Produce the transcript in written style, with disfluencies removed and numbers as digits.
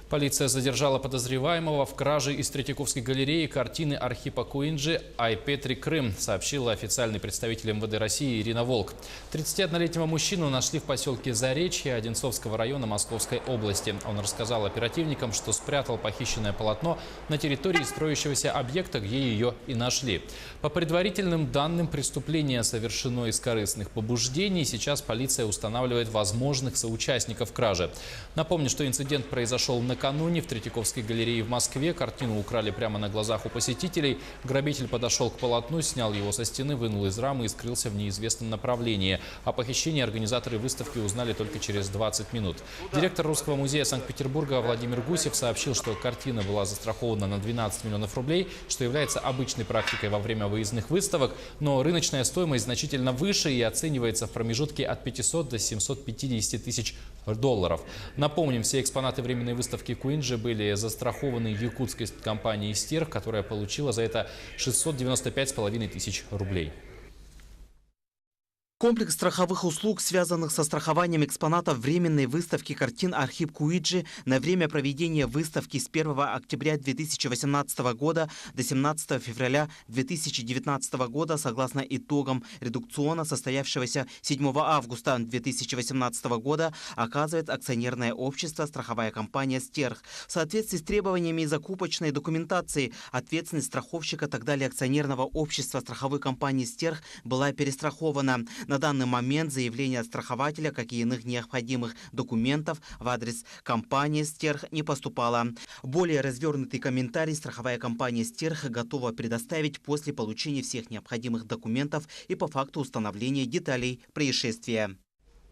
Полиция задержала подозреваемого в краже из Третьяковской галереи картины Архипа Куинджи «Ай Петри Крым», сообщила официальный представитель МВД России Ирина Волк. 31-летнего мужчину нашли в поселке Заречье Одинцовского района Московской области. Он рассказал оперативникам, что спрятал похищенное полотно на территории строящегося объекта, где ее и нашли. По предварительным данным, преступление совершено из корыстных побуждений. Сейчас полиция устанавливает возможных соучастников кражи. Напомню, что инцидент произошел накануне в Третьяковской галерее в Москве. Картину украли прямо на глазах у посетителей. Грабитель подошел к полотну, снял его со стены, вынул из рамы и скрылся в неизвестном направлении. О похищении организаторы выставки узнали только через 20 минут. Директор Русского музея Санкт-Петербурга Владимир Гусев сообщил, что картина была застрахована на 12 миллионов рублей, что является обычной практикой во время выездных выставок, но рыночная стоимость значительно выше и оценивается в промежутке от 500 до 750 тысяч долларов. Напомним, все экспонаты временной выставки Куинджи были застрахованы якутской компанией «Стерх», которая получила за это 695,5 тысяч рублей. Комплекс страховых услуг, связанных со страхованием экспонатов временной выставки картин «Архип Куинджи» на время проведения выставки с 1 октября 2018 года до 17 февраля 2019 года, согласно итогам редукциона, состоявшегося 7 августа 2018 года, оказывает акционерное общество «Страховая компания Стерх». В соответствии с требованиями закупочной документации, ответственность страховщика и так далее акционерного общества страховой компании Стерх была перестрахована. На данный момент заявление от страхователя, как и иных необходимых документов в адрес компании «Стерх» не поступало. Более развернутый комментарий страховая компания «Стерх» готова предоставить после получения всех необходимых документов и по факту установления деталей происшествия.